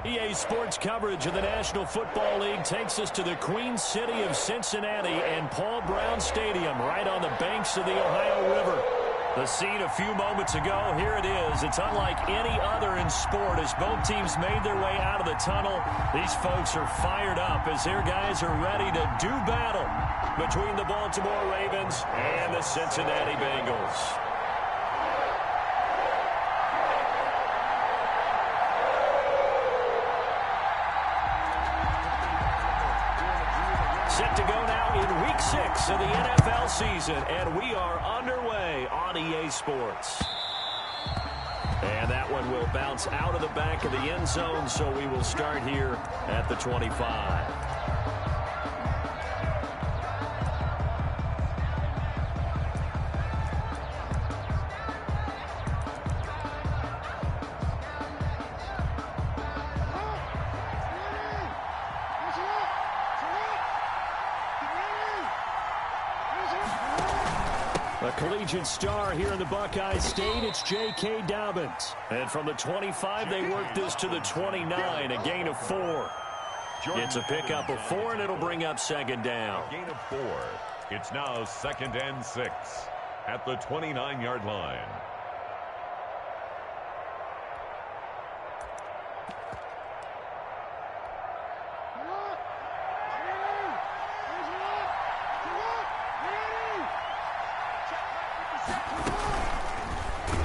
EA Sports coverage of the National Football League takes us to the Queen City of Cincinnati and Paul Brown Stadium right on the banks of the Ohio River. The scene a few moments ago, here it is. It's unlike any other in sport as both teams made their way out of the tunnel. These folks are fired up as their guys are ready to do battle between the Baltimore Ravens and the Cincinnati Bengals. Set to go now in Week 6 of the NFL season, and we are underway on EA Sports. And that one will bounce out of the back of the end zone, so we will start here at the 25. A collegiate star here in the Buckeye State, it's J.K. Dobbins. And from the 25, they work this to the 29, a gain of 4. It's a pickup of 4, and it'll bring up second down. Gain of 4. It's now 2nd and 6 at the 29-yard line.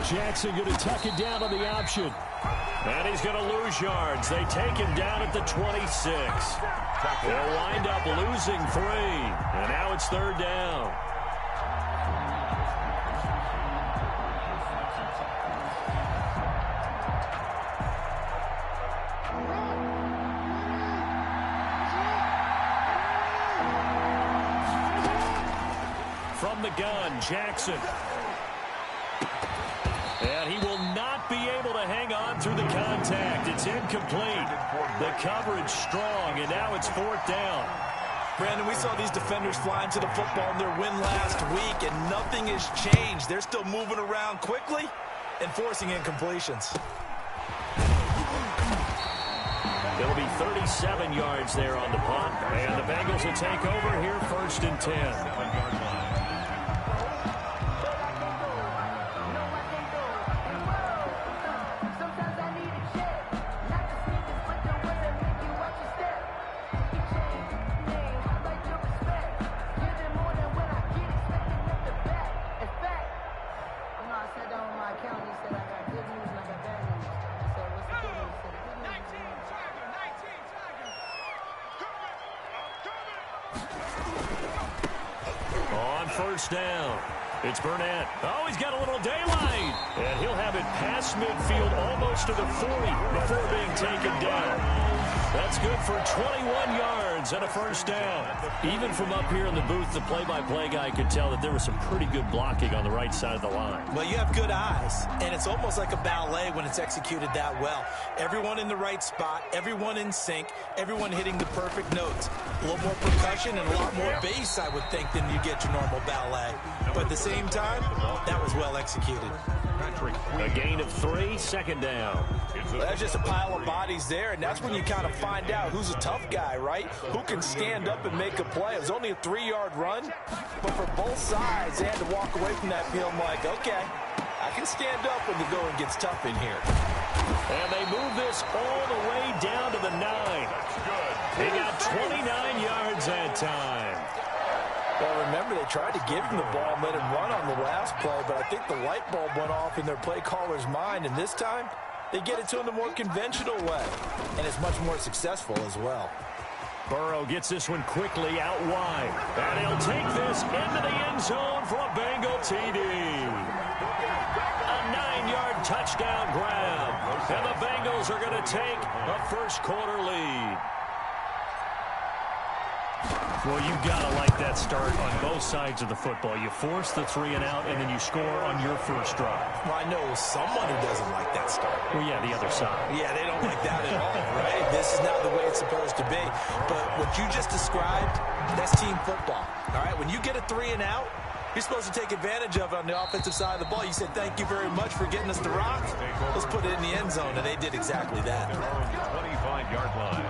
Jackson going to tuck it down on the option. And he's going to lose yards. They take him down at the 26. They'll wind up losing 3. And now it's 3rd down. From the gun, Jackson. And he will not be able to hang on through the contact. It's incomplete. The coverage strong, and now it's 4th down. Brandon, we saw these defenders flying to the football in their win last week, and nothing has changed. They're still moving around quickly and forcing incompletions. It'll be 37 yards there on the punt, and the Bengals will take over here 1st and 10. First down. It's Burnett. Oh, he's got a little daylight. And he'll have it past midfield almost to the 40 before being taken down. That's good for 21 yards and a 1st down. Even from up here in the booth, the play-by-play guy could tell that there was some pretty good blocking on the right side of the line. Well, you have good eyes, and it's almost like a ballet when it's executed that well. Everyone in the right spot, everyone in sync, everyone hitting the perfect notes. A little more percussion and a lot more bass, I would think, than you get your normal ballet. But at the same time, that was well executed. A gain of 3, 2nd down. Well, that's just a pile of bodies there, and that's when you kind of find out who's a tough guy, right? Who can stand up and make a play. It was only a 3-yard run, but for both sides, they had to walk away from that field like, okay, I can stand up when the going gets tough in here. And they move this all the way down to the 9. They got 29 yards that time. Well, remember, they tried to give him the ball and let him run on the last play, but I think the light bulb went off in their play caller's mind, and this time, they get it to him the more conventional way, and it's much more successful as well. Burrow gets this one quickly out wide, and he'll take this into the end zone for a Bengal TD. A 9-yard touchdown grab, and the Bengals are going to take a first-quarter lead. Well, you've got to like that start on both sides of the football. You force the 3 and out, and then you score on your first drive. Well, I know someone who doesn't like that start. Well, yeah, the other side. Yeah, they don't like that at all, right? This is not the way it's supposed to be. But what you just described, that's team football. All right, when you get a 3 and out, You're supposed to take advantage of it on the offensive side of the ball. You said, thank you very much for getting us the rock. Let's put it in the end zone, and they did exactly that. 25-yard line.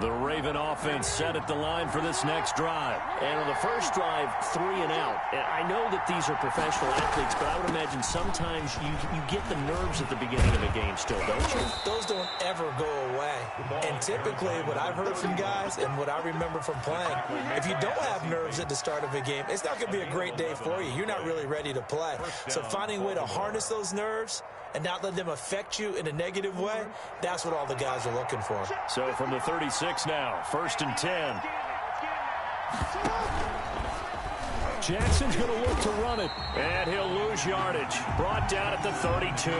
The Raven offense set at the line for this next drive. And on the first drive, 3 and out. And I know that these are professional athletes, but I would imagine sometimes you get the nerves at the beginning of a game still, don't you? Those don't ever go away. And typically what I've heard from guys and what I remember from playing, if you don't have nerves at the start of a game, it's not going to be a great day for you. You're not really ready to play. So finding a way to harness those nerves and not let them affect you in a negative way, that's what all the guys are looking for. So from the 36 now, 1st and 10. Jackson's going to look to run it. And he'll lose yardage. Brought down at the 32.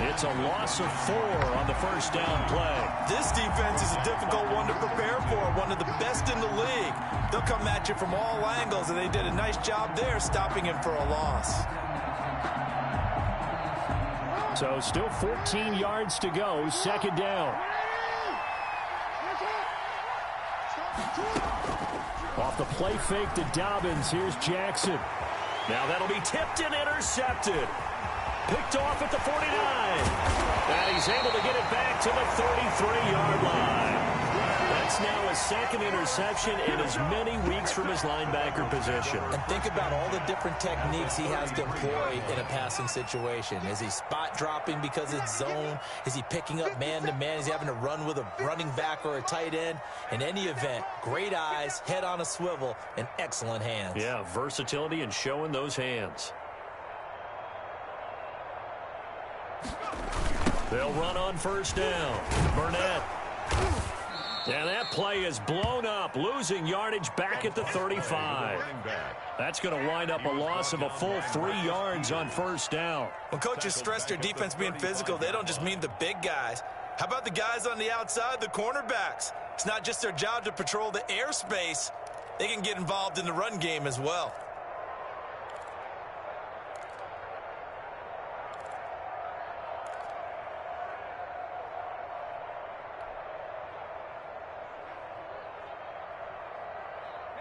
It's a loss of 4 on the first down play. This defense is a difficult one to prepare for, one of the best in the league. They'll come at you from all angles, and they did a nice job there stopping him for a loss. So still 14 yards to go, 2nd down. Off the play fake to Dobbins, here's Jackson. Now that'll be tipped and intercepted. Picked off at the 49. And he's able to get it back to the 33-yard line. That's now his 2nd interception in as many weeks from his linebacker position. And think about all the different techniques he has to employ in a passing situation. Is he spot dropping because it's zone? Is he picking up man-to-man? Is he having to run with a running back or a tight end? In any event, great eyes, head on a swivel, and excellent hands. Yeah, versatility and showing those hands. They'll run on 1st down. Burnett. And that play is blown up, losing yardage back at the 35. That's going to wind up a loss of a full 3 yards on 1st down. When coaches stress their defense being physical, they don't just mean the big guys. How about the guys on the outside, the cornerbacks? It's not just their job to patrol the airspace. They can get involved in the run game as well.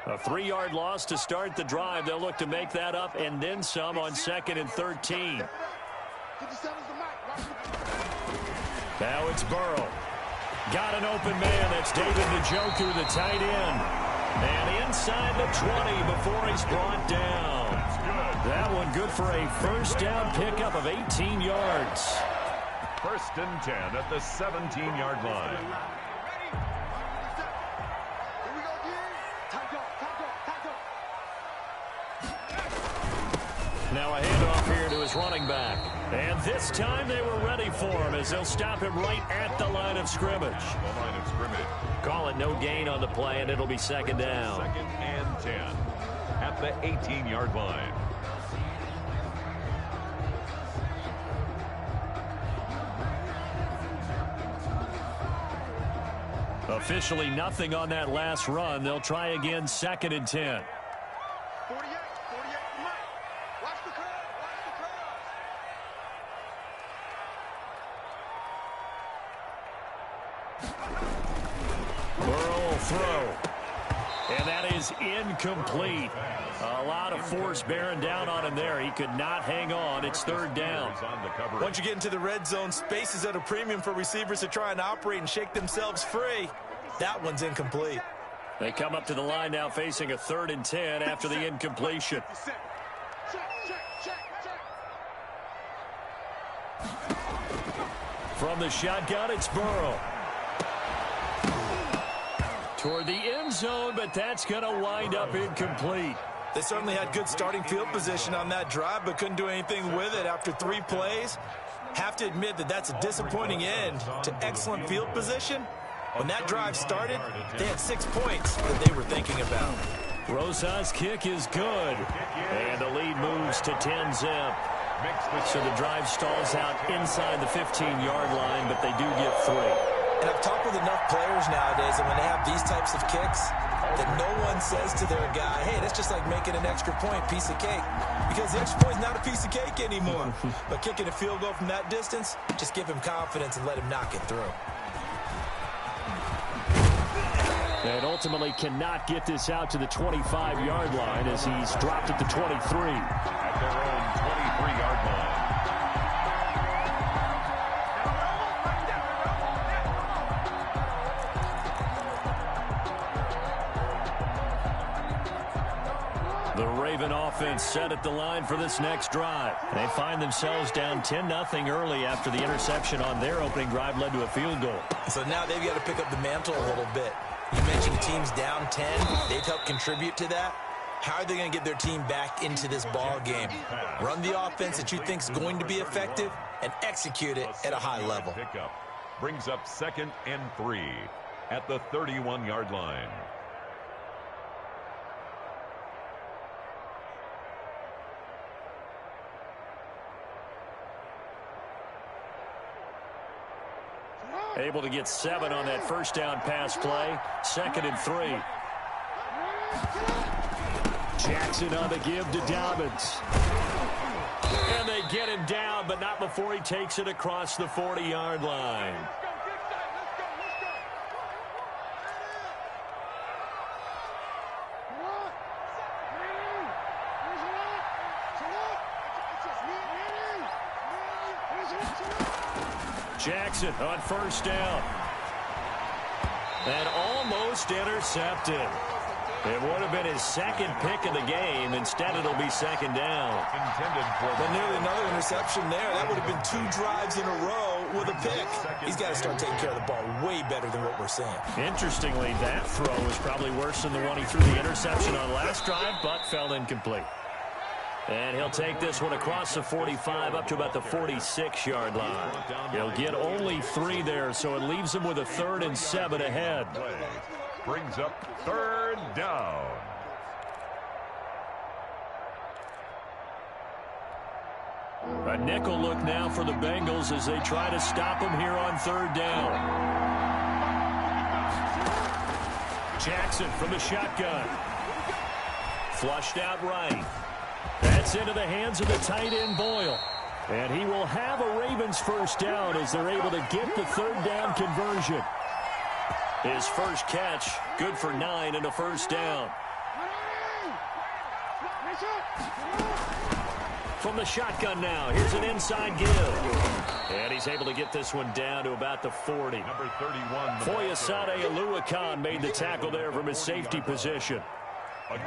A 3-yard loss to start the drive. They'll look to make that up and then some on 2nd and 13. Now it's Burrow. Got an open man. That's David Njoku, the tight end. And inside the 20 before he's brought down. That one good for a 1st down pickup of 18 yards. 1st and 10 at the 17-yard line. Now a handoff here to his running back. And this time they were ready for him as they'll stop him right at the line of scrimmage. The line of scrimmage. Call it no gain on the play, and it'll be 2nd down. 2nd and 10 at the 18-yard line. Officially nothing on that last run. They'll try again 2nd and 10. Burrow will throw. And that is incomplete. A lot of force bearing down on him there. He could not hang on. It's 3rd down. Once you get into the red zone, space is at a premium for receivers to try and operate and shake themselves free. That one's incomplete. They come up to the line now facing a 3rd and 10 after the incompletion. From the shotgun, it's Burrow. Toward the end zone, but that's going to wind up incomplete. They certainly had good starting field position on that drive, but couldn't do anything with it after 3 plays. Have to admit that that's a disappointing end to excellent field position. When that drive started, they had 6 points that they were thinking about. Rosa's kick is good. And the lead moves to 10-zip. So the drive stalls out inside the 15-yard line, but they do get 3. And I've talked with enough players nowadays, and when they have these types of kicks, that no one says to their guy, hey, that's just like making an extra point, piece of cake. Because the extra point is not a piece of cake anymore. But kicking a field goal from that distance, just give him confidence and let him knock it through. And ultimately cannot get this out to the 25-yard line as he's dropped at the 23. At their own 23-yard line. The Raven offense set at the line for this next drive. They find themselves down 10-0 early after the interception on their opening drive led to a field goal. So now they've got to pick up the mantle a little bit. You mentioned teams down 10. They've helped contribute to that. How are they going to get their team back into this ball game? Run the offense that you think is going to be effective and execute it at a high level. Pickup brings up 2nd and 3 at the 31-yard line. Able to get 7 on that first down pass play. 2nd and 3. Jackson on the give to Dobbins. And they get him down, but not before he takes it across the 40-yard line. Jackson on first down. And almost intercepted. It would have been his 2nd pick of the game. Instead, it'll be 2nd down. Intended for But nearly another interception there. That would have been 2 drives in a row with a pick. He's got to start taking care of the ball way better than what we're seeing. Interestingly, that throw was probably worse than the one he threw the interception on last drive, but fell incomplete. And he'll take this one across the 45 up to about the 46-yard line. He'll get only 3 there, so it leaves him with a 3rd and 7 ahead. brings up 3rd down. A nickel look now for the Bengals as they try to stop him here on 3rd down. Jackson from the shotgun. Flushed out right. That's into the hands of the tight end Boyle. And he will have a Ravens first down as they're able to get the 3rd down conversion. His first catch, good for 9 and a first down. From the shotgun now, here's an inside give. And he's able to get this one down to about the 40. Number 31. Foyesade Aluakan made the tackle there from his safety position.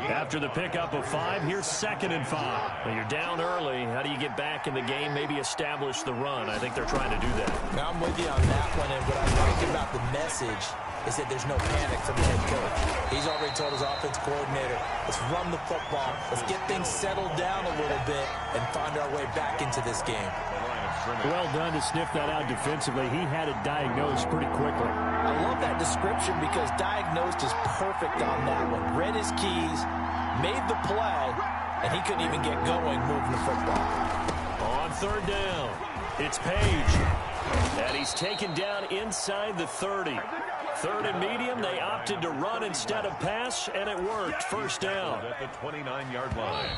After the pickup of 5, here's 2nd and 5. Now you're down early. How do you get back in the game, maybe establish the run? I think they're trying to do that. Now I'm with you on that one, and what I like about the message is that there's no panic from the head coach. He's already told his offense coordinator, let's run the football, let's get things settled down a little bit and find our way back into this game. Well done to sniff that out defensively. He had it diagnosed pretty quickly. I love that description because diagnosed is perfect on that one. Read his keys, made the play, and he couldn't even get going moving the football. On 3rd down, it's Page. And he's taken down inside the 30. 3rd and medium, they opted to run instead of pass, and it worked. First down. At the 29-yard line.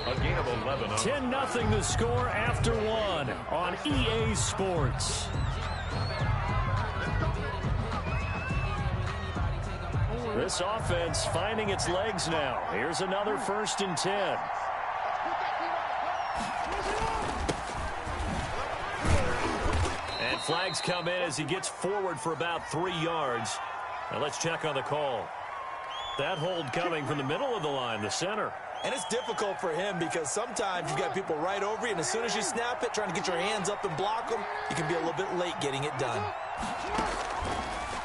A gain of 11. 10-0 the score after 1 on EA Sports. This offense finding its legs now. Here's another 1st and 10. And flags come in as he gets forward for about 3 yards. Now let's check on the call. That hold coming from the middle of the line, the center. And it's difficult for him because sometimes you've got people right over you, and as soon as you snap it, trying to get your hands up and block them, you can be a little bit late getting it done.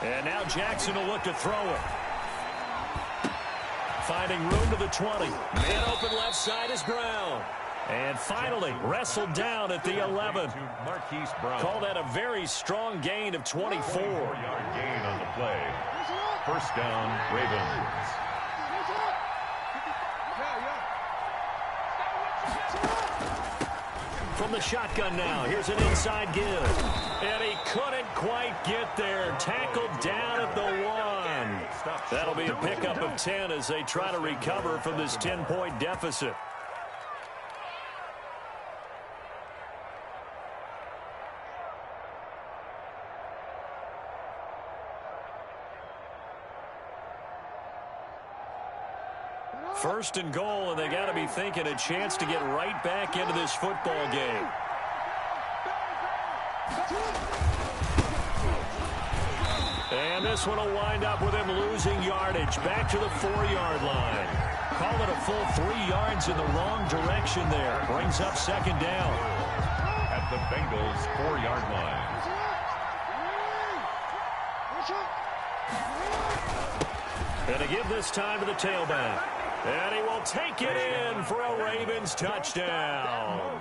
And now Jackson will look to throw it. Finding room to the 20. And open left side is Brown. And finally wrestled down at the 11. Call that a very strong gain of 24. 4-yard gain on the play. First down, Ravens. From the shotgun now, here's an inside give. And he couldn't quite get there. Tackled down at the 1. That'll be a pickup of 10 as they try to recover from this 10-point deficit. First and goal, and they got to be thinking a chance to get right back into this football game. And this one will wind up with him losing yardage back to the 4-yard line. Call it a full 3 yards in the wrong direction there. Brings up second down. At the Bengals' 4-yard line. And to give this time to the tailback. And he will take it in for a Ravens touchdown.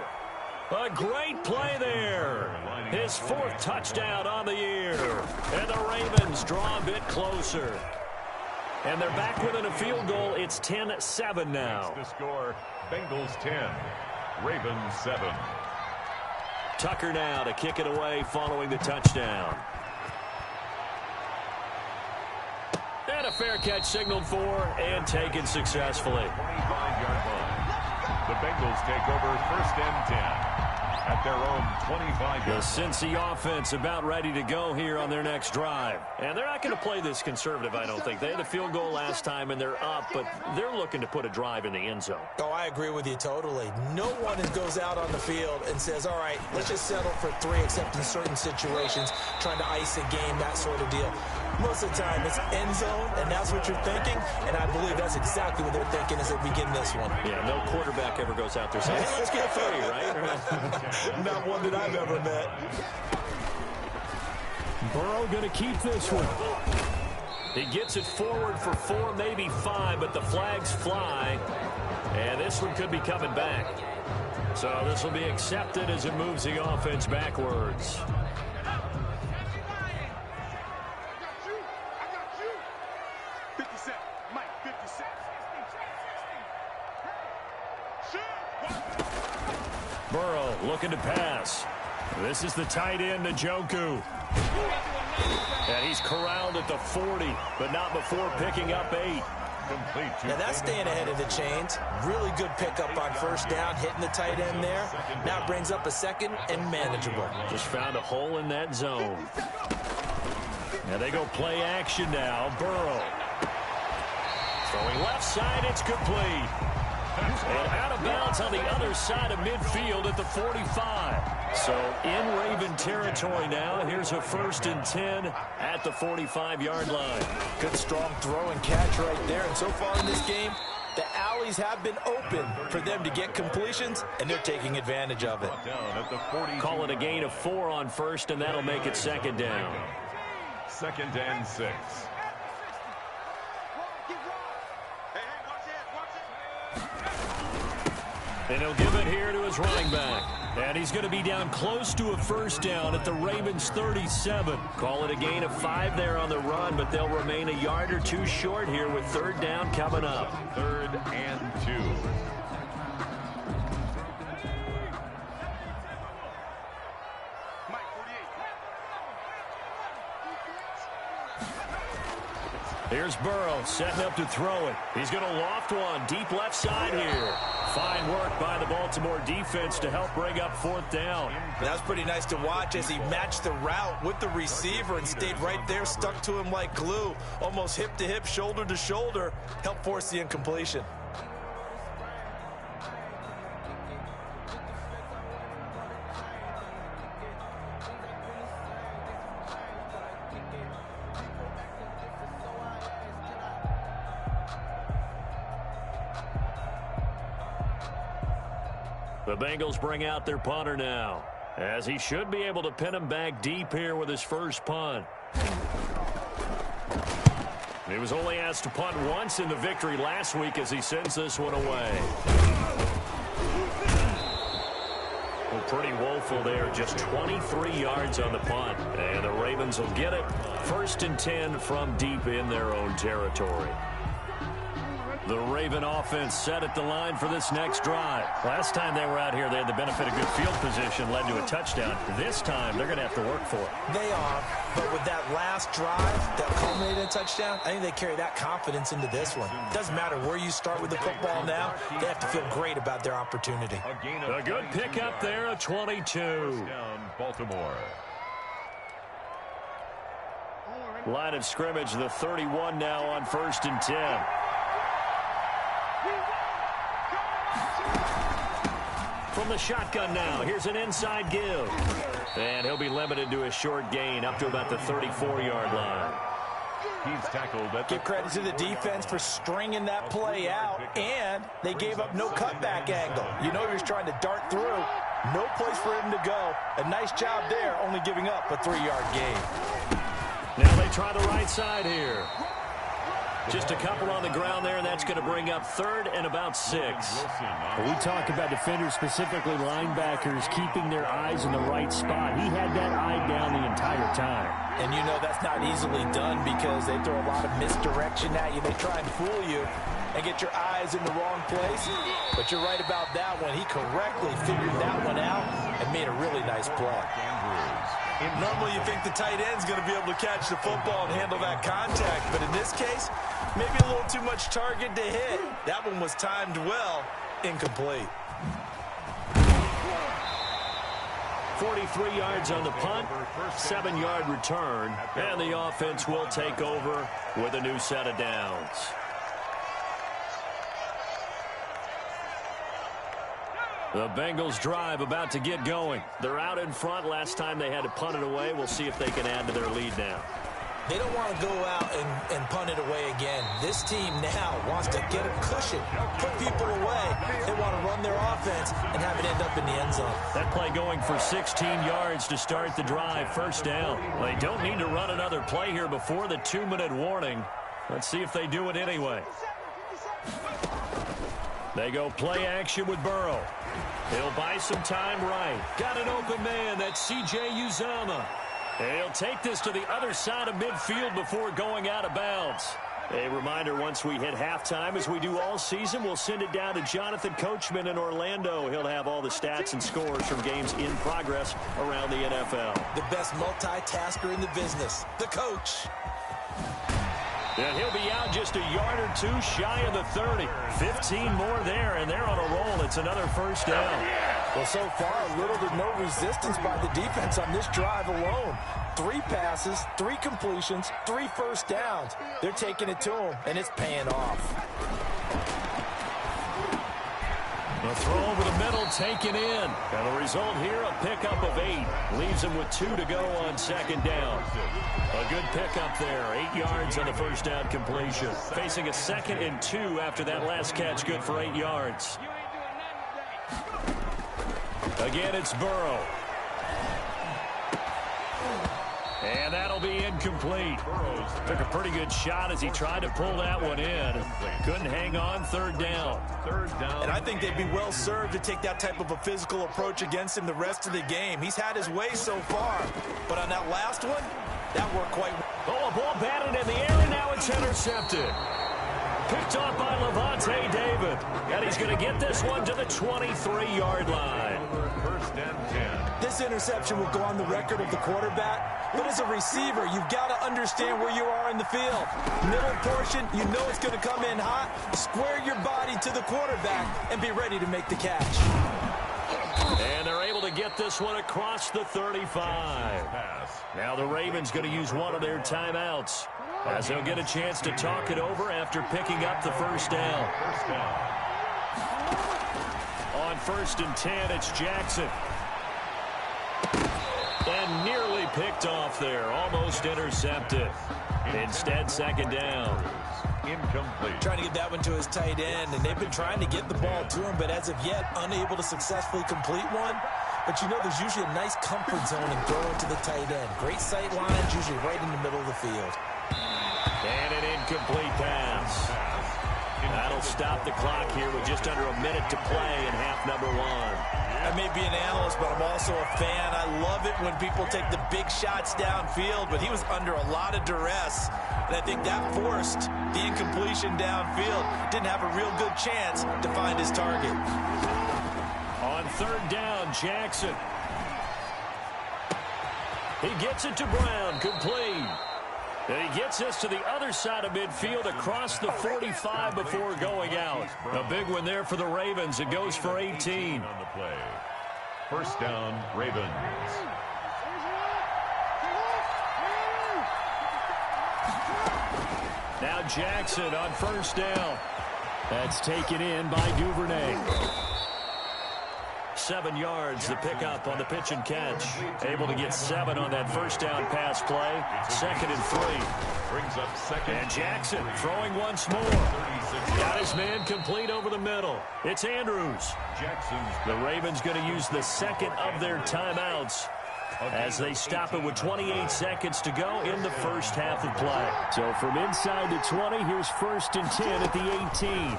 A great play there. His 4th touchdown on the year. And the Ravens draw a bit closer. And they're back within a field goal. It's 10-7 now. The score, Bengals 10, Ravens 7. Tucker now to kick it away following the touchdown. And a fair catch signaled for and taken successfully. 25-yard line. The Bengals take over 1st and 10 at their own 25-yard line. The Cincy offense about ready to go here on their next drive. And they're not going to play this conservative, I don't think. They had a field goal last time, and they're up, but they're looking to put a drive in the end zone. Oh, I agree with you totally. No one goes out on the field and says, all right, let's just settle for 3, except in certain situations, trying to ice a game, that sort of deal. Most of the time, it's end zone, and that's what you're thinking, and I believe that's exactly what they're thinking as they begin this one. Yeah, no quarterback ever goes out there saying, hey, let's get 3, right? Not one that I've ever met. Burrow going to keep this one. He gets it forward for 4, maybe 5, but the flags fly, and this one could be coming back. So this will be accepted as it moves the offense backwards. Burrow looking to pass. This is the tight end, Njoku. And he's corralled at the 40, but not before picking up 8. Complete. Now that's staying ahead of the chains. Really good pickup on 1st down, hitting the tight end there. Now brings up a 2nd and manageable. Just found a hole in that zone. Now they go play action now. Burrow. Throwing left side, it's complete. And out of bounds on the other side of midfield at the 45. So in Raven territory now. Here's a 1st and 10 at the 45-yard line. Good strong throw and catch right there. And so far in this game, the alleys have been open for them to get completions, and they're taking advantage of it. Call it a gain of 4 on 1st, and that'll make it 2nd down. 2nd and 6. And he'll give it here to his running back. And he's going to be down close to a 1st down at the Ravens 37. Call it a gain of 5 there on the run, but they'll remain a yard or 2 short here with 3rd down coming up. 3rd and 2. Here's Burrow setting up to throw it. He's going to loft one deep left side here. Fine work by the Baltimore defense to help bring up 4th down. That's pretty nice to watch as he matched the route with the receiver and stayed right there, stuck to him like glue, almost hip to hip, shoulder to shoulder, helped force the incompletion. The Bengals bring out their punter now, as he should be able to pin him back deep here with his first punt. He was only asked to punt once in the victory last week as he sends this one away. Well, pretty woeful there, just 23 yards on the punt. And the Ravens will get it. 1st and 10 from deep in their own territory. The Raven offense set at the line for this next drive. Last time they were out here, they had the benefit of good field position, led to a touchdown. This time, they're going to have to work for it. They are, but with that last drive that culminated in a touchdown, I think they carry that confidence into this one. Doesn't matter where you start with the football now, they have to feel great about their opportunity. A good pickup there, a 22. Baltimore. Line of scrimmage, the 31 now on 1st and 10. From the shotgun now, here's an inside give. And he'll be limited to a short gain up to about the 34-yard line. He's tackled at the Give credit to the defense for stringing that play out, and they gave up no cutback angle. You know he was trying to dart through. No place for him to go. A nice job there, only giving up a 3-yard gain. Now they try the right side here. Just a couple on the ground there, and that's going to bring up 3rd and about 6. We talk about defenders, specifically linebackers, keeping their eyes in the right spot. He had that eye down the entire time. And you know that's not easily done because they throw a lot of misdirection at you. They try and fool you and get your eyes in the wrong place. But you're right about that one. He correctly figured that one out and made a really nice play. Normally you think the tight end's going to be able to catch the football and handle that contact. But in this case, maybe a little too much target to hit. That one was timed well. Incomplete. 43 yards on the punt, 7-yard return, and the offense will take over with a new set of downs. The Bengals drive about to get going. They're out in front. Last time they had to punt it away. We'll see if they can add to their lead now. They don't want to go out and punt it away again. This team now wants to get a cushion, put people away. They want to run their offense and have it end up in the end zone. That play going for 16 yards to start the drive. First down. They don't need to run another play here before the 2-minute warning. Let's see if they do it anyway. They go play action with Burrow. He'll buy some time right. Got an open man. That's C.J. Uzomah. He'll take this to the other side of midfield before going out of bounds. A reminder, once we hit halftime, as we do all season, we'll send it down to Jonathan Coachman in Orlando. He'll have all the stats and scores from games in progress around the NFL. The best multitasker in the business, the coach. And he'll be out just a yard or two shy of the 30. 15 more there, and they're on a roll. It's another first down. Well, so far, little to no resistance by the defense on this drive alone. 3 passes, 3 completions, 3 first downs. They're taking it to him, and it's paying off. A throw over the middle taken in. And the result here, a pickup of 8. Leaves him with 2 to go on second down. A good pickup there. 8 yards on the first down completion. Facing a 2nd and 2 after that last catch. Good for 8 yards. Again, it's Burrow. And that'll be incomplete. Took a pretty good shot as he tried to pull that one in. Couldn't hang on. 3rd down. And I think they'd be well served to take that type of a physical approach against him the rest of the game. He's had his way so far. But on that last one, that worked quite well. Oh, a ball batted in the air, and now it's intercepted. Picked off by Levante David. And he's going to get this one to the 23-yard line. First and 10. This interception will go on the record of the quarterback. But as a receiver, you've got to understand where you are in the field. Middle portion, you know it's going to come in hot. Square your body to the quarterback and be ready to make the catch. And they're able to get this one across the 35. Now the Ravens going to use one of their timeouts, as they'll get a chance to talk it over after picking up the first down. On 1st and 10, it's Jackson. And nearly picked off there. Almost intercepted. Instead, 2nd down. Incomplete. Trying to get that one to his tight end, and they've been trying to get the ball to him, but as of yet, unable to successfully complete one. But you know, there's usually a nice comfort zone in throwing to the tight end. Great sight lines, usually right in the middle of the field. And an incomplete pass. That'll stop the clock here with just under a minute to play in half number 1. I may be an analyst, but I'm also a fan. I love it when people take the big shots downfield, but he was under a lot of duress. And I think that forced the incompletion downfield. Didn't have a real good chance to find his target. On 3rd down, Jackson. He gets it to Brown, complete. And he gets us to the other side of midfield across the 45 before going out. A big one there for the Ravens. It goes for 18. On the play. First down, Ravens. Now Jackson on 1st down. That's taken in by Duvernay. 7 yards, the pickup on the pitch and catch. Able to get 7 on that first down pass play. 2nd and 3. Brings up 2nd. And Jackson throwing once more. Got his man complete over the middle. It's Andrews. The Ravens going to use the 2nd of their timeouts as they stop it with 28 seconds to go in the first half of play. So from inside the 20, here's 1st and 10 at the 18.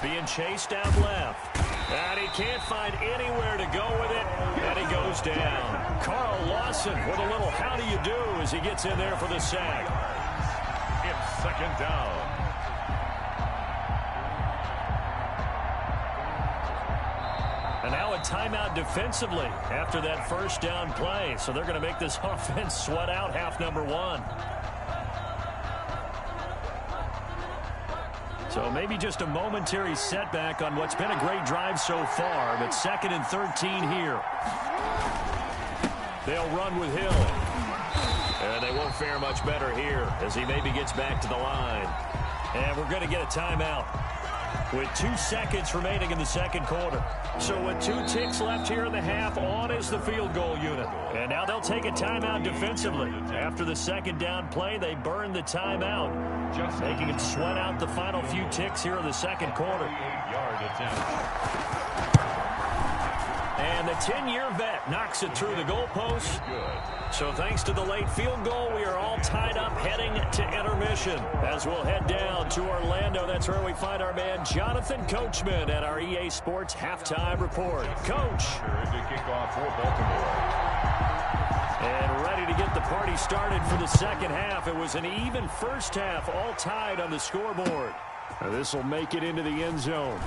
Being chased out left. And he can't find anywhere to go with it. And he goes down. Carl Lawson with a little how do you do as he gets in there for the sack. It's 2nd down. And now a timeout defensively after that first down play. So they're going to make this offense sweat out half number 1. So maybe just a momentary setback on what's been a great drive so far, but 2nd and 13 here. They'll run with Hill. And they won't fare much better here as he maybe gets back to the line. And we're going to get a timeout with 2 seconds remaining in the second quarter. So with 2 ticks left here in the half, on is the field goal unit. And now they'll take a timeout defensively. After the second down play, they burn the timeout, making it sweat out the final few ticks here in the second quarter. And the 10-year vet knocks it through the goalpost. So thanks to the late field goal, we are all tied up heading to intermission. As we'll head down to Orlando, that's where we find our man Jonathan Coachman at our EA Sports Halftime Report. Coach. To kick off for Baltimore. And ready to get the party started for the second half. It was an even first half, all tied on the scoreboard. This will make it into the end zone.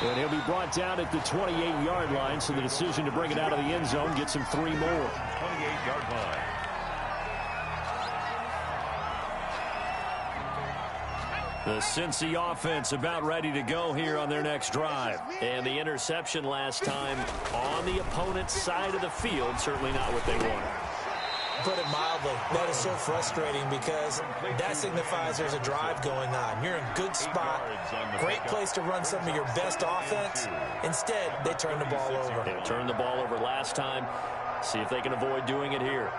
And he'll be brought down at the 28-yard line, so the decision to bring it out of the end zone gets him 3 more. 28-yard line. The Cincy offense about ready to go here on their next drive. And the interception last time on the opponent's side of the field, certainly not what they wanted. Put it mildly, that is so frustrating because that signifies there's a drive going on. You're in a good spot, great place to run some of your best offense. Instead, they turn the ball over. They turned the ball over last time. See if they can avoid doing it here.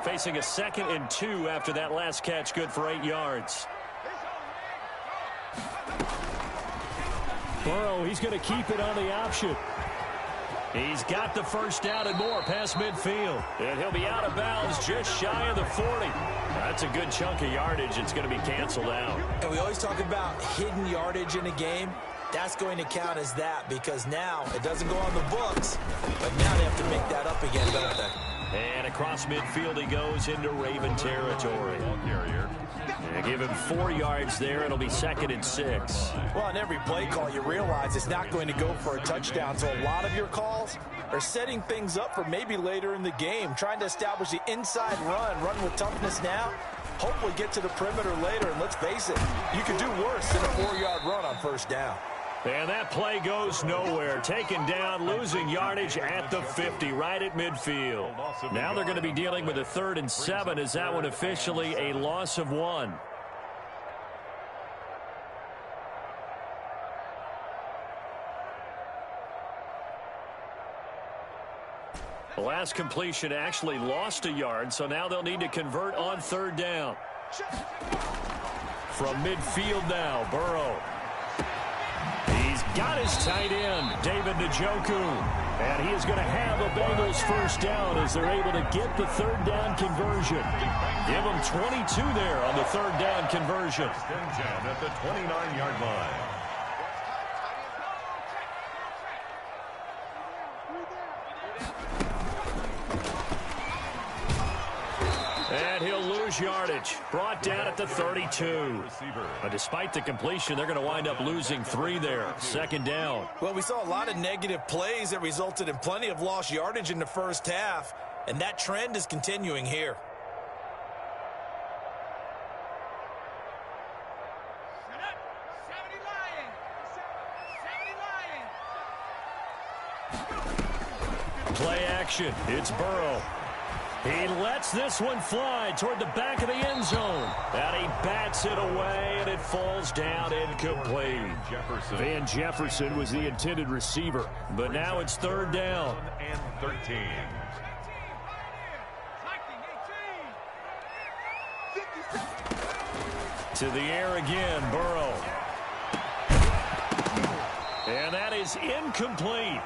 Facing a 2nd and 2 after that last catch, good for 8 yards. Burrow, he's going to keep it on the option. He's got the first down and more past midfield. And he'll be out of bounds just shy of the 40. That's a good chunk of yardage. It's going to be canceled out. And we always talk about hidden yardage in a game. That's going to count as that because now it doesn't go on the books, but now they have to make that up again, don't they? And across midfield he goes into Raven territory. And give him 4 yards there. It'll be 2nd and 6. Well, on every play call, you realize it's not going to go for a touchdown. So a lot of your calls are setting things up for maybe later in the game, trying to establish the inside run with toughness now, hopefully get to the perimeter later. And let's face it, you could do worse than a 4-yard run on first down. And that play goes nowhere. Taken down, losing yardage at the 50, right at midfield. Now they're going to be dealing with a 3rd and 7. Is that one officially a loss of 1? The last completion actually lost a yard, so now they'll need to convert on 3rd down. From midfield now, Burrow. He's got his tight end, David Njoku. And he is going to have a Bengals first down as they're able to get the 3rd down conversion. Give them 22 there on the 3rd down conversion. At the 29-yard line. And he'll lose yardage. Brought down at the 32. But despite the completion, they're going to wind up losing 3 there. 2nd down. Well, we saw a lot of negative plays that resulted in plenty of lost yardage in the first half, and that trend is continuing here. Play action. It's Burrow. He lets this one fly toward the back of the end zone. And he bats it away, and it falls down incomplete. Van Jefferson was the intended receiver, but now it's third down. And 13. To the air again, Burrow. And that is incomplete.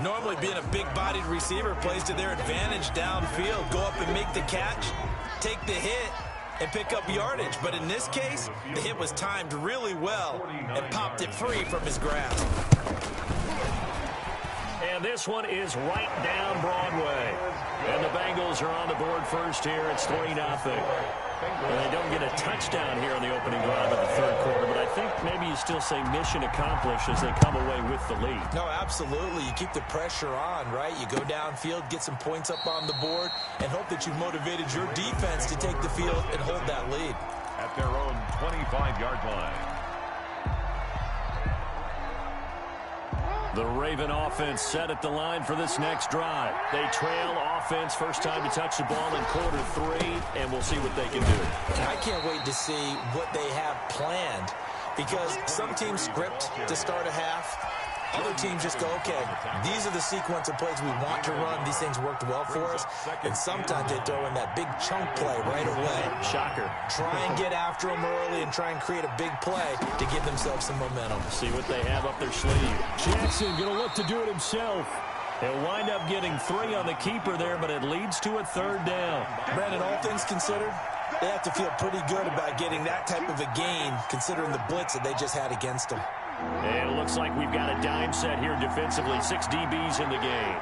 Normally being a big-bodied receiver plays to their advantage downfield. Go up and make the catch, take the hit, and pick up yardage. But in this case, the hit was timed really well and popped it free from his grasp. And this one is right down Broadway. And the Bengals are on the board first here. It's 3-0. And they don't get a touchdown here on the opening drive of the third quarter, but I think maybe you still say mission accomplished as they come away with the lead. No, absolutely. You keep the pressure on, right? You go downfield, get some points up on the board, and hope that you've motivated your defense to take the field and hold that lead. At their own 25-yard line. The Raven offense set at the line for this next drive. They trail offense, first time to touch the ball in quarter 3, and we'll see what they can do. I can't wait to see what they have planned, because some teams script to start a half. Other teams just go, okay, these are the sequence of plays we want to run. These things worked well for us. And sometimes they throw in that big chunk play right away. Shocker. Try and get after them early and try and create a big play to give themselves some momentum. See what they have up their sleeve. Jackson going to look to do it himself. They'll wind up getting 3 on the keeper there, but it leads to a third down. Brandon, all things considered, they have to feel pretty good about getting that type of a gain, considering the blitz that they just had against them. And it looks like we've got a dime set here defensively. 6 DBs in the game.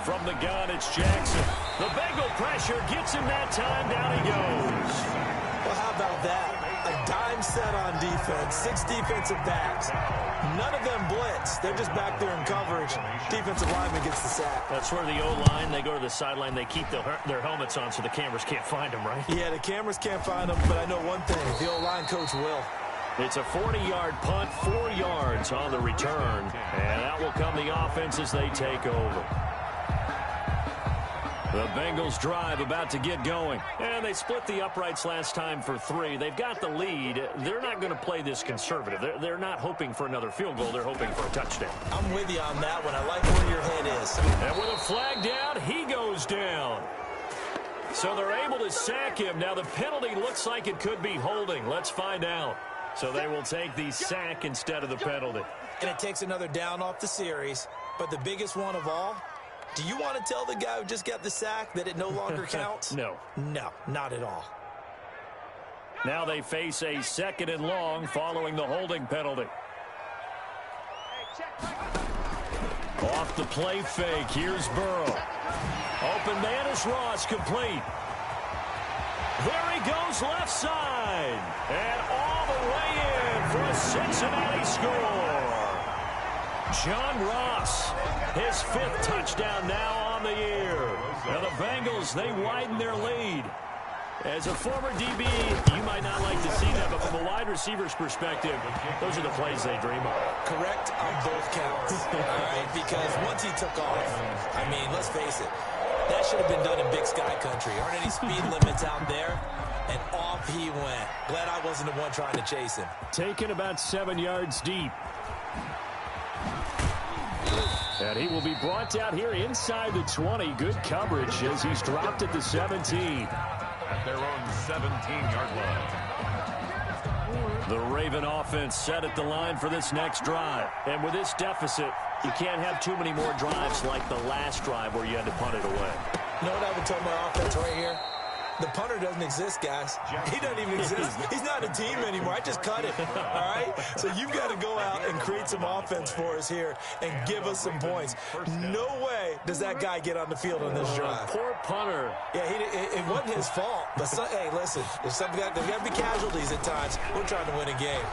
From the gun, it's Jackson. The Bengal pressure gets him that time. Down he goes. Well, how about that? A dime set on defense. 6 defensive backs. None of them blitz. They're just back there in coverage. Defensive lineman gets the sack. That's where the O-line, they go to the sideline, they keep their helmets on so the cameras can't find them, right? Yeah, the cameras can't find them, but I know one thing. The O-line coach will. It's a 40-yard punt, 4 yards on the return. And out will come the offense as they take over. The Bengals drive about to get going. And they split the uprights last time for 3. They've got the lead. They're not going to play this conservative. They're not hoping for another field goal. They're hoping for a touchdown. I'm with you on that one. I like where your head is. And with a flag down, he goes down. So they're able to sack him. Now the penalty looks like it could be holding. Let's find out. So they will take the sack instead of the penalty. And it takes another down off the series. But the biggest one of all, do you want to tell the guy who just got the sack that it no longer counts? No. No, not at all. Now they face a 2nd and long following the holding penalty. Off the play fake, here's Burrow. Open man is Ross, complete. There he goes, left side. And all the way in for a Cincinnati score. John Ross, his 5th touchdown now on the year. Now the Bengals, they widen their lead. As a former DB, you might not like to see that, but from a wide receiver's perspective, those are the plays they dream of. Correct on both counts, all right? Because once he took off, I mean, let's face it, that should have been done in Big Sky Country. Aren't any speed limits out there? And off he went. Glad I wasn't the one trying to chase him. Taken about 7 yards deep. And he will be brought down here inside the 20. Good coverage as he's dropped at the 17. At their own 17-yard line. The Raven offense set at the line for this next drive. And with this deficit, you can't have too many more drives like the last drive where you had to punt it away. You know what I would tell my offense right here? The punter doesn't exist, guys. He doesn't even exist. He's not a team anymore. I just cut him, all right? So you've got to go out and create some offense for us here and give us some points. No way does that guy get on the field on this drive. Poor punter. Yeah, it wasn't his fault. But, hey, listen, there's got to be casualties at times. We're trying to win a game.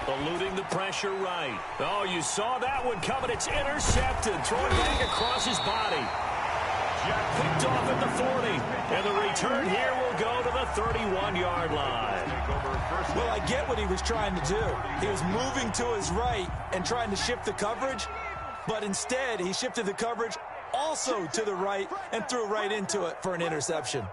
Eluding the pressure right. Oh, you saw that one coming. It's intercepted. Throwing back across his body. Picked off at the 40. And the return here will go to the 31-yard line. Well, I get what he was trying to do. He was moving to his right and trying to shift the coverage. But instead, he shifted the coverage also to the right, and threw right into it for an interception.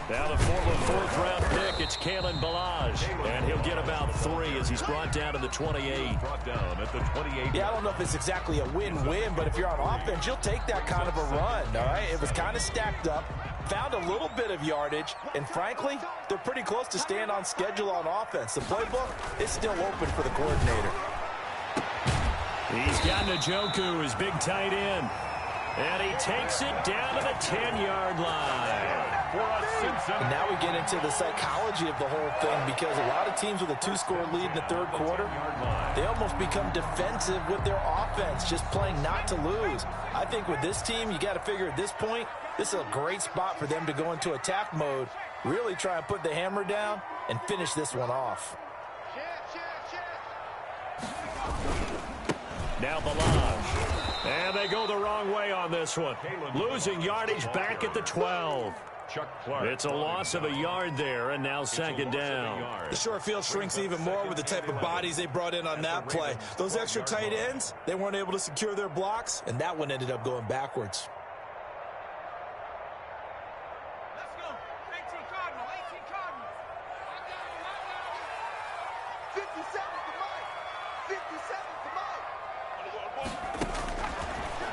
Now the former fourth-round pick, it's Kalen Ballage, and he'll get about 3 as he's brought down to the 28. Brought down at the 28. Yeah, I don't know if it's exactly a win-win, but if you're on offense, you'll take that kind of a run, all right? It was kind of stacked up, found a little bit of yardage, and frankly, they're pretty close to staying on schedule on offense. The playbook is still open for the coordinator. He's got Njoku, his big tight end, and he takes it down to the 10-yard line. And now we get into the psychology of the whole thing, because a lot of teams with a 2-score lead in the third quarter, they almost become defensive with their offense, just playing not to lose. I think with this team, you got to figure at this point, this is a great spot for them to go into attack mode, really try and put the hammer down and finish this one off. Now Ballage. And they go the wrong way on this one. Losing yardage back at the 12. It's a loss of a yard there, and now second down. The short field shrinks even more with the type of bodies they brought in on that play. Those extra tight ends, they weren't able to secure their blocks, and that one ended up going backwards. Let's go. 18 Cardinal, 18 Cardinal. 57 to Mike. 57 to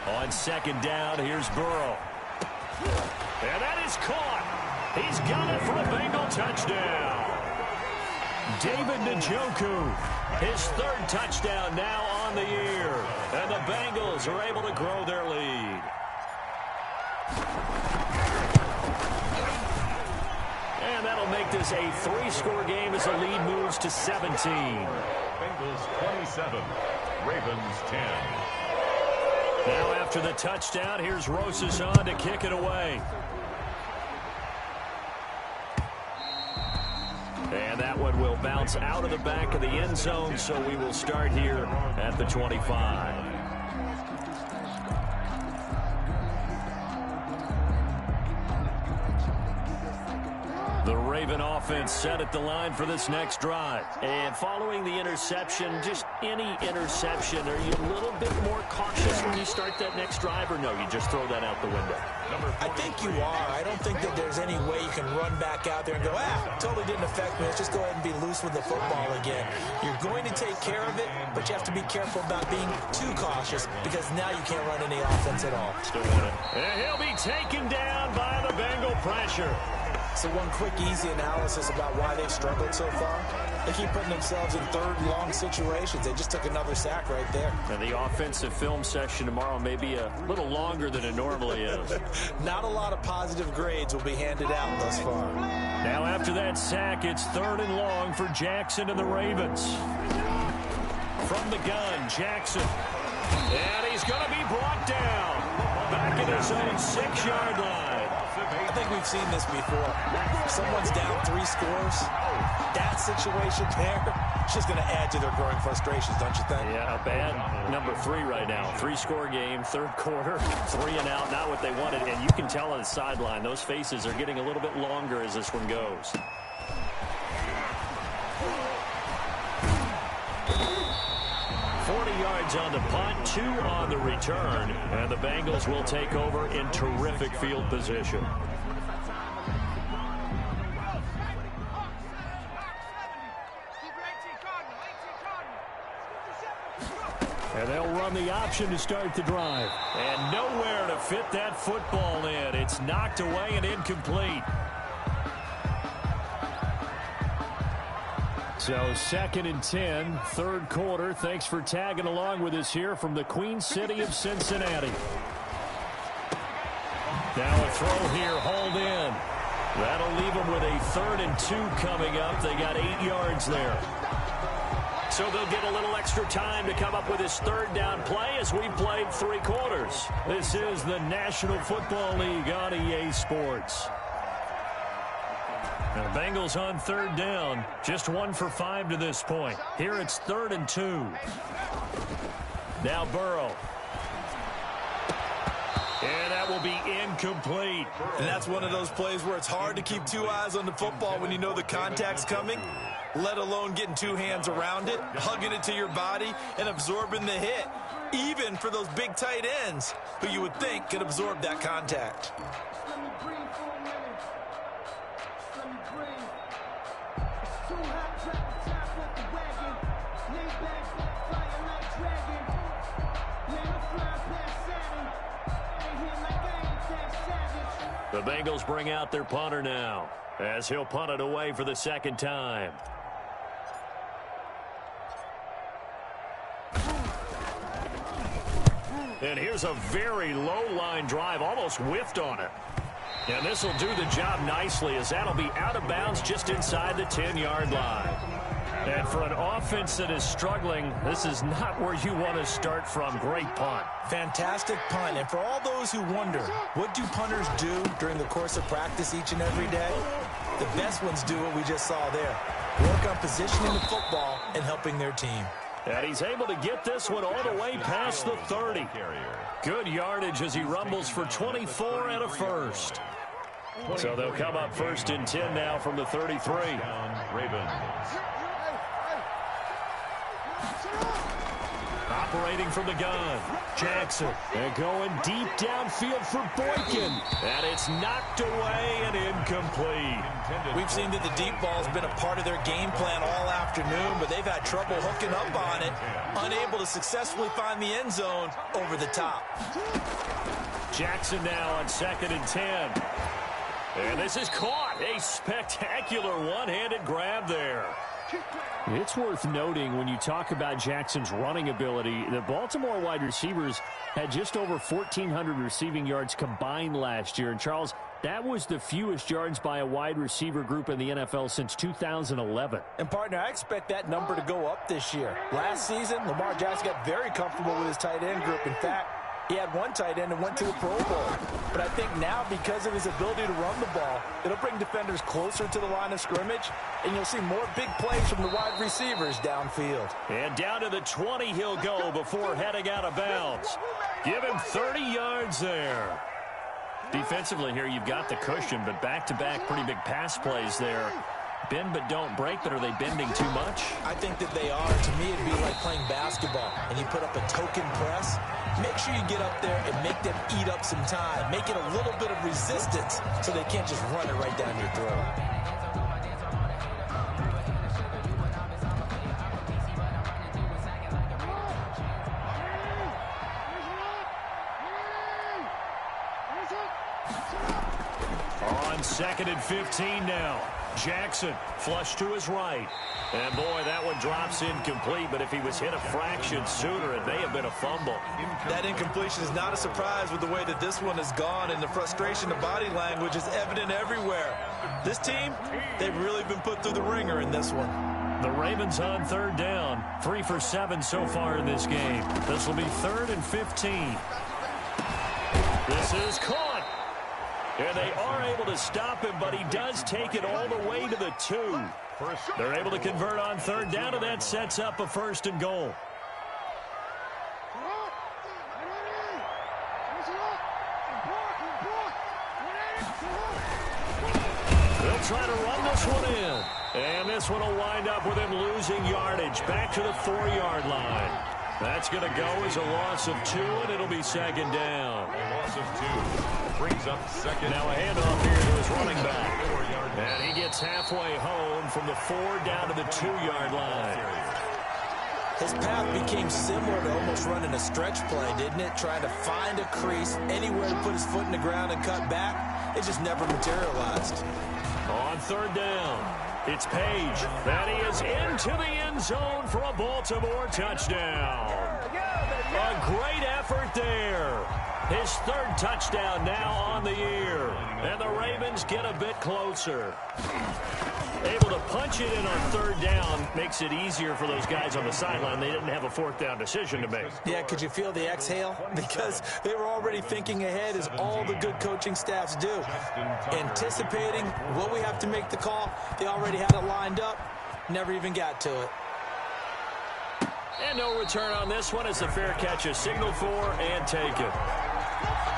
Mike. On second down, here's Burrow. And that is caught. He's got it for a Bengal touchdown. David Njoku, his third touchdown now on the year. And the Bengals are able to grow their lead. And that'll make this a 3-score game as the lead moves to 17. Bengals 27, Ravens 10. Now after the touchdown, here's Rosas on to kick it away. And that one will bounce out of the back of the end zone, so we will start here at the 25. The Raven offense set at the line for this next drive. And following the interception, just any interception, are you a little bit more cautious when you start that next drive, or no, you just throw that out the window? I think you are. I don't think that there's any way you can run back out there and go, totally didn't affect me. Let's just go ahead and be loose with the football again. You're going to take care of it, but you have to be careful about being too cautious, because now you can't run any offense at all. Still want it. And he'll be taken down by the Bengal pressure. So one quick, easy analysis about why they've struggled so far. They keep putting themselves in third and long situations. They just took another sack right there. And the offensive film session tomorrow may be a little longer than it normally is. Not a lot of positive grades will be handed out thus far. Now after that sack, it's third and long for Jackson and the Ravens. From the gun, Jackson. And he's going to be brought down. Back at his own 6-yard line. I think we've seen this before. If someone's down 3 scores, that situation there, it's just going to add to their growing frustrations, don't you think? Yeah, a bad number 3 right now. 3-score game, third quarter, 3 and out, not what they wanted. And you can tell on the sideline, those faces are getting a little bit longer as this one goes. Yards on the punt, 2 on the return, and the Bengals will take over in terrific field position. And they'll run the option to start the drive. And nowhere to fit that football in. It's knocked away and incomplete. So 2nd and 10, third quarter. Thanks for tagging along with us here from the Queen City of Cincinnati. Now a throw here, hauled in. That'll leave them with a 3rd and 2 coming up. They got 8 yards there. So they'll get a little extra time to come up with this third down play as we've played 3 quarters. This is the National Football League on EA Sports. Now the Bengals on third down, just 1 for 5 to this point. Here it's 3rd and 2. Now Burrow. And that will be incomplete. And that's one of those plays where it's hard to keep two eyes on the football when you know the contact's coming, let alone getting two hands around it, hugging it to your body, and absorbing the hit, even for those big tight ends who you would think could absorb that contact. The Bengals bring out their punter now, as he'll punt it away for the second time. And here's a very low-line drive, almost whiffed on it. And this will do the job nicely, as that'll be out of bounds just inside the 10-yard line. And for an offense that is struggling, this is not where you want to start from. Great punt. Fantastic punt. And for all those who wonder, what do punters do during the course of practice each and every day? The best ones do what we just saw there. Work on positioning the football and helping their team. And he's able to get this one all the way past the 30. Good yardage as he rumbles for 24 and a first. So they'll come up 1st and 10 now from the 33. Ravens. Operating from the gun, Jackson. And going deep downfield for Boykin. And it's knocked away and incomplete. We've seen that the deep ball's been a part of their game plan all afternoon, but they've had trouble hooking up on it, unable to successfully find the end zone over the top. Jackson now on 2nd and 10. And this is caught. A spectacular one-handed grab there. It's worth noting when you talk about Jackson's running ability, the Baltimore wide receivers had just over 1,400 receiving yards combined last year. And, Charles, that was the fewest yards by a wide receiver group in the NFL since 2011. And, partner, I expect that number to go up this year. Last season, Lamar Jackson got very comfortable with his tight end group. In fact, he had one tight end and went to the Pro Bowl. But I think now, because of his ability to run the ball, it'll bring defenders closer to the line of scrimmage, and you'll see more big plays from the wide receivers downfield. And down to the 20 he'll go before heading out of bounds. Give him 30 yards there. Defensively here, you've got the cushion, but back-to-back pretty big pass plays there. Bend but don't break, but are they bending too much? I think that they are. To me, it'd be like playing basketball, and you put up a token press. Make sure you get up there and make them eat up some time. Make it a little bit of resistance so they can't just run it right down your throat. On 2nd and 15 now. Jackson flush to his right. And, boy, that one drops incomplete, but if he was hit a fraction sooner, it may have been a fumble. That incompletion is not a surprise with the way that this one has gone, and the frustration of body language is evident everywhere. This team, they've really been put through the ringer in this one. The Ravens on 3rd down. 3 for 7 so far in this game. This will be 3rd and 15. This is caught. And they are able to stop him, but he does take it all the way to the 2. They're able to convert on 3rd down, and that sets up a 1st and goal. They'll try to run this one in. And this one will wind up with him losing yardage back to the 4-yard line. That's going to go as a loss of 2, and it'll be 2nd down. A loss of 2. Brings up 2nd. Now a handoff here to his running back. And he gets halfway home from the 4 down to the 2-yard line. His path became similar to almost running a stretch play, didn't it? Trying to find a crease, anywhere to put his foot in the ground and cut back. It just never materialized. On 3rd down, it's Page. That he is into the end zone for a Baltimore touchdown. A great effort there. His 3rd touchdown now on the year. And the Ravens get a bit closer. Able to punch it in on 3rd down makes it easier for those guys on the sideline. They didn't have a 4th down decision to make. Yeah, could you feel the exhale? Because they were already thinking ahead, as all the good coaching staffs do. Anticipating what we have to make the call. They already had it lined up. Never even got to it. And no return on this one. It's a fair catch, a signal for and taken.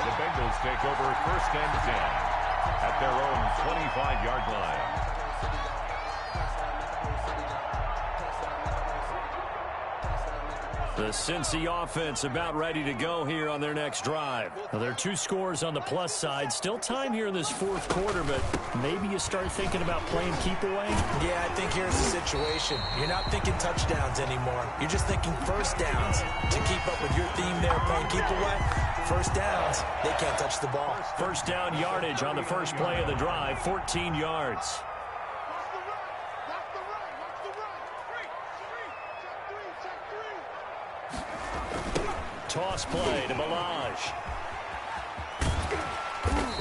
The Bengals take over first and 10 at their own 25-yard line. The Cincy offense about ready to go here on their next drive. Well, there are 2 scores on the plus side. Still time here in this fourth quarter, but maybe you start thinking about playing keep away? Yeah, I think here's the situation. You're not thinking touchdowns anymore. You're just thinking first downs. To keep up with your theme there, playing keep away, first downs, they can't touch the ball. First down yardage on the first play of the drive, 14 yards. Toss play to Balaj.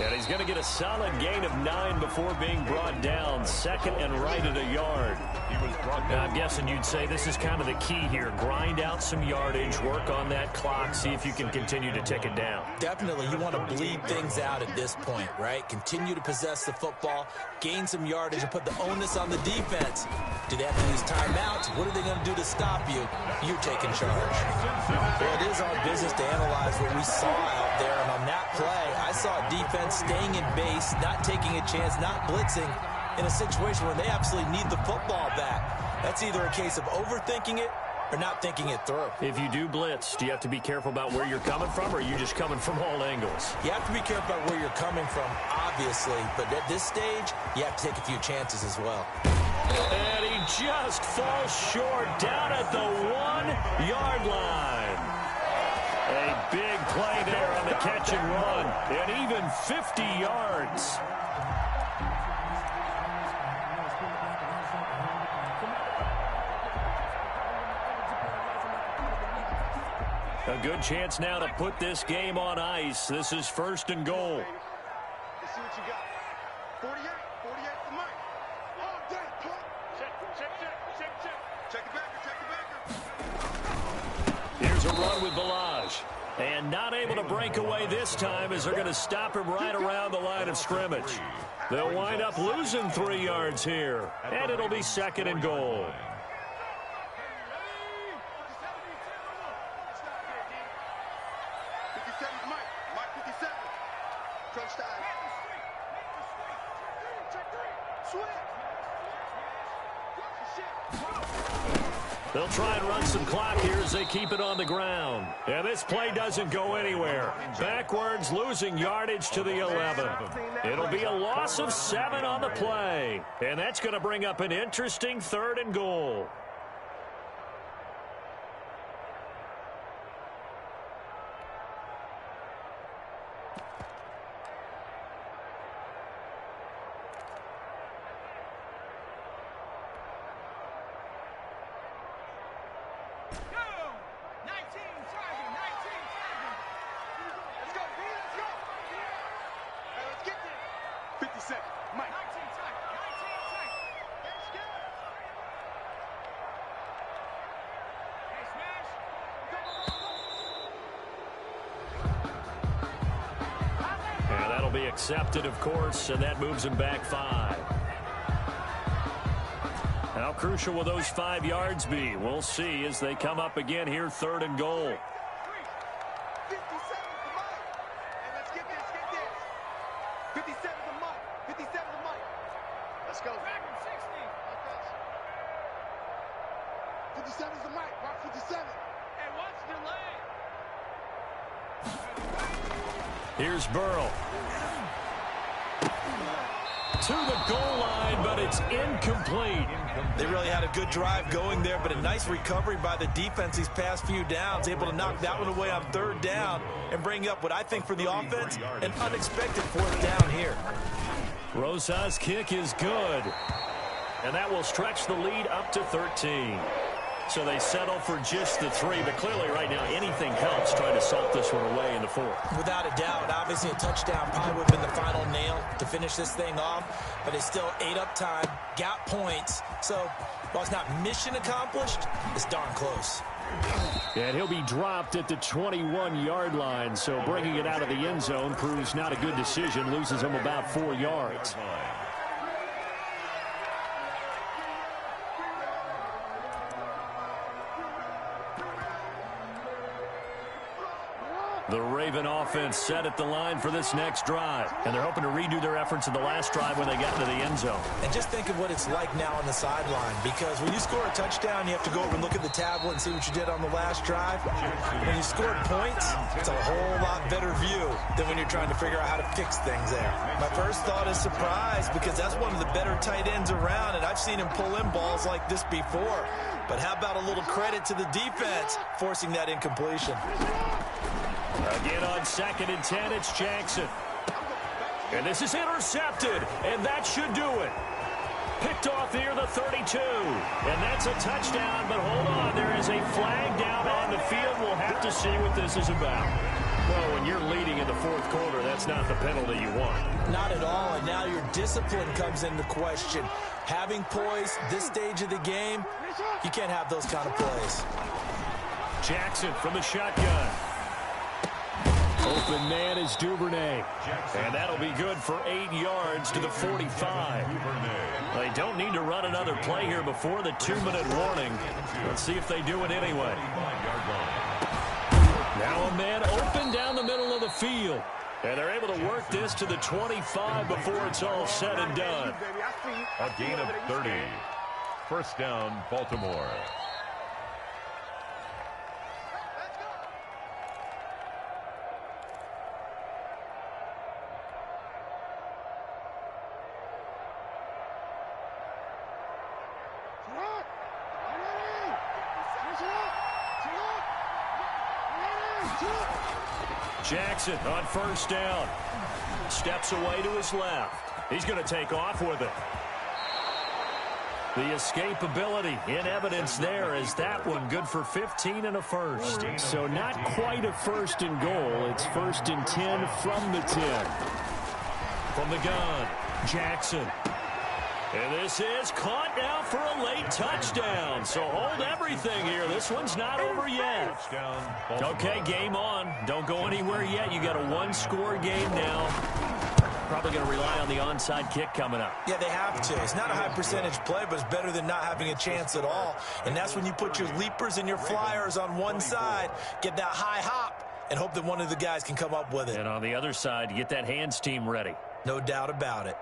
And he's going to get a solid gain of 9 before being brought down. Second and right at a yard. I'm guessing you'd say this is kind of the key here. Grind out some yardage, work on that clock, see if you can continue to tick it down. Definitely, you want to bleed things out at this point, right? Continue to possess the football, gain some yardage, and put the onus on the defense. Do they have to use timeouts? What are they going to do to stop you? You're taking charge. Well, it is our business to analyze what we saw out there, and on that play, I saw a defense staying in base, not taking a chance, not blitzing, in a situation where they absolutely need the football back. That's either a case of overthinking it or not thinking it through. If you do blitz, do you have to be careful about where you're coming from, or are you just coming from all angles? You have to be careful about where you're coming from, obviously, but at this stage, you have to take a few chances as well. And he just falls short down at the 1-yard line. A big play there on the catch and run, and even 50 yards. A good chance now to put this game on ice. This is first and goal. Let's see what you got. 48 to Mike. Oh, damn, check it back. Here's a run with Balaj. And not able to break away this time as they're going to stop him right around the line of scrimmage. They'll wind up losing 3 yards here. And it'll be second and goal. They'll try and run some clock here as they keep it on the ground. And this play doesn't go anywhere. Backwards, losing yardage to the 11. It'll be a loss of 7 on the play. And that's going to bring up an interesting third and goal. Accepted, of course, and that moves him back 5. How crucial will those 5 yards be? We'll see as they come up again here, third and goal. 57 to Mike. And let's get this. 57 to Mike. 57 to Mike. Let's go. 57 to Mike. Rock 57. And watch the lane. Here's Burrow. To the goal line, but it's incomplete. They really had a good drive going there, but a nice recovery by the defense these past few downs, able to knock that one away on third down and bring up what I think for the offense, an unexpected fourth down here. Rosa's kick is good, and that will stretch the lead up to 13. So they settle for just the 3, but clearly right now anything helps trying to salt this one away in the 4th. Without a doubt, obviously a touchdown probably would have been the final nail to finish this thing off, but it's still ate up time, got points, so while it's not mission accomplished, it's darn close. And he'll be dropped at the 21-yard line, so bringing it out of the end zone proves not a good decision, loses him about 4 yards. The Raven offense set at the line for this next drive. And they're hoping to redo their efforts in the last drive when they got into the end zone. And just think of what it's like now on the sideline, because when you score a touchdown, you have to go over and look at the tablet and see what you did on the last drive. When you scored points, it's a whole lot better view than when you're trying to figure out how to fix things there. My first thought is surprise, because that's one of the better tight ends around, and I've seen him pull in balls like this before. But how about a little credit to the defense forcing that incompletion? Again on 2nd and 10, it's Jackson. And this is intercepted, and that should do it. Picked off near the 32, and that's a touchdown, but hold on, there is a flag down on the field. We'll have to see what this is about. Well, when you're leading in the 4th quarter, that's not the penalty you want. Not at all, and now your discipline comes into question. Having poise this stage of the game, you can't have those kind of plays. Jackson from the shotgun. Open man is Duvernay. And that'll be good for 8 yards to the 45. They don't need to run another play here before the 2-minute warning. Let's see if they do it anyway. Now a man open down the middle of the field. And they're able to work this to the 25 before it's all said and done. A gain of 30. First down, Baltimore. Jackson on first down. Steps away to his left. He's going to take off with it. The escapability in evidence there as that one good for 15 and a first. So not quite a 1st and goal. It's 1st and 10 from the 10. From the gun, Jackson. And this is caught now for a late touchdown. So hold everything here. This one's not over yet. Okay, game on. Don't go anywhere yet. You got a 1-score game now. Probably going to rely on the onside kick coming up. Yeah, they have to. It's not a high percentage play, but it's better than not having a chance at all. And that's when you put your leapers and your flyers on one side, get that high hop, and hope that one of the guys can come up with it. And on the other side, you get that hands team ready. No doubt about it.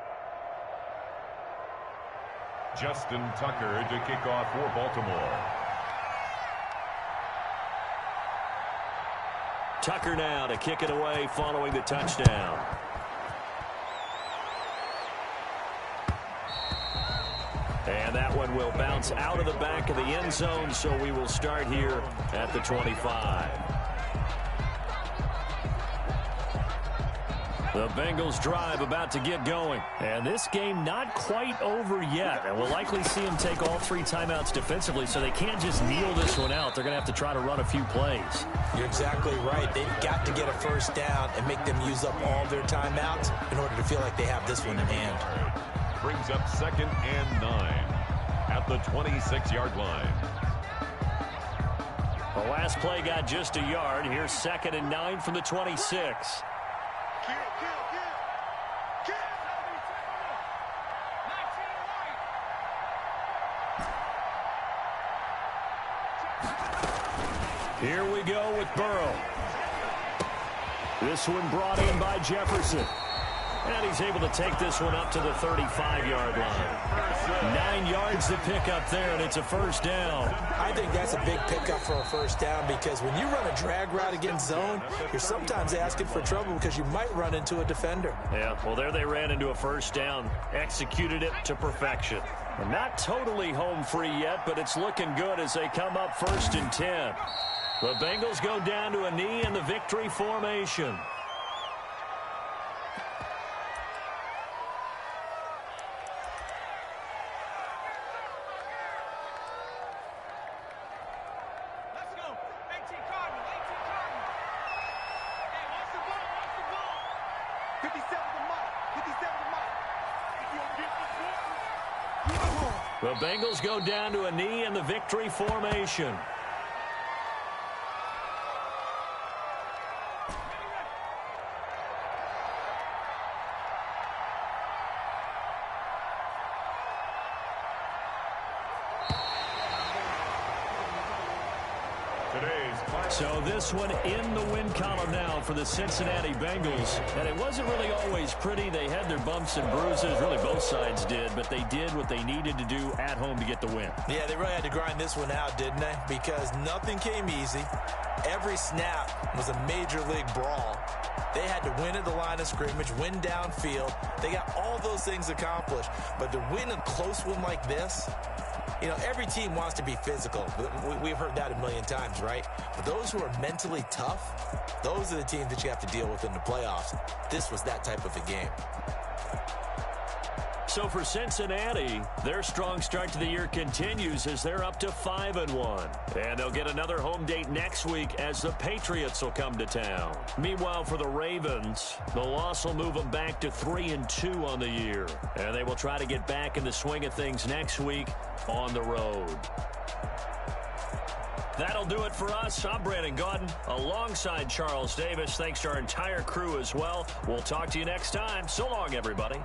Justin Tucker to kick off for Baltimore. Tucker now to kick it away following the touchdown. And that one will bounce out of the back of the end zone, so we will start here at the 25. The Bengals drive about to get going. And this game not quite over yet. And we'll likely see them take all 3 timeouts defensively, so they can't just kneel this one out. They're going to have to try to run a few plays. You're exactly right. They've got to get a first down and make them use up all their timeouts in order to feel like they have this one in hand. Brings up 2nd and 9 at the 26-yard line. The last play got just a yard. Here's 2nd and 9 from the 26. Here we go with Burrow. This one brought in by Jefferson. And he's able to take this one up to the 35-yard line. 9 yards to pick up there, and it's a first down. I think that's a big pickup for a first down, because when you run a drag route against zone, you're sometimes asking for trouble because you might run into a defender. Yeah, well, there they ran into a first down. Executed it to perfection. And not totally home free yet, but it's looking good as they come up 1st and 10. The Bengals go down to a knee in the victory formation. The Bengals go down to a knee in the victory formation. So this one in the win column now for the Cincinnati Bengals. And it wasn't really always pretty. They had their bumps and bruises. Really, both sides did. But they did what they needed to do at home to get the win. Yeah, they really had to grind this one out, didn't they? Because nothing came easy. Every snap was a major league brawl. They had to win at the line of scrimmage, win downfield. They got all those things accomplished. But to win a close one like this, you know, every team wants to be physical. We've heard that a million times, right? But those who are mentally tough, those are the teams that you have to deal with in the playoffs. This was that type of a game. So for Cincinnati, their strong start to the year continues as they're up to 5-1. And they'll get another home date next week as the Patriots will come to town. Meanwhile, for the Ravens, the loss will move them back to 3-2 on the year. And they will try to get back in the swing of things next week on the road. That'll do it for us. I'm Brandon Gaudin alongside Charles Davis. Thanks to our entire crew as well. We'll talk to you next time. So long, everybody.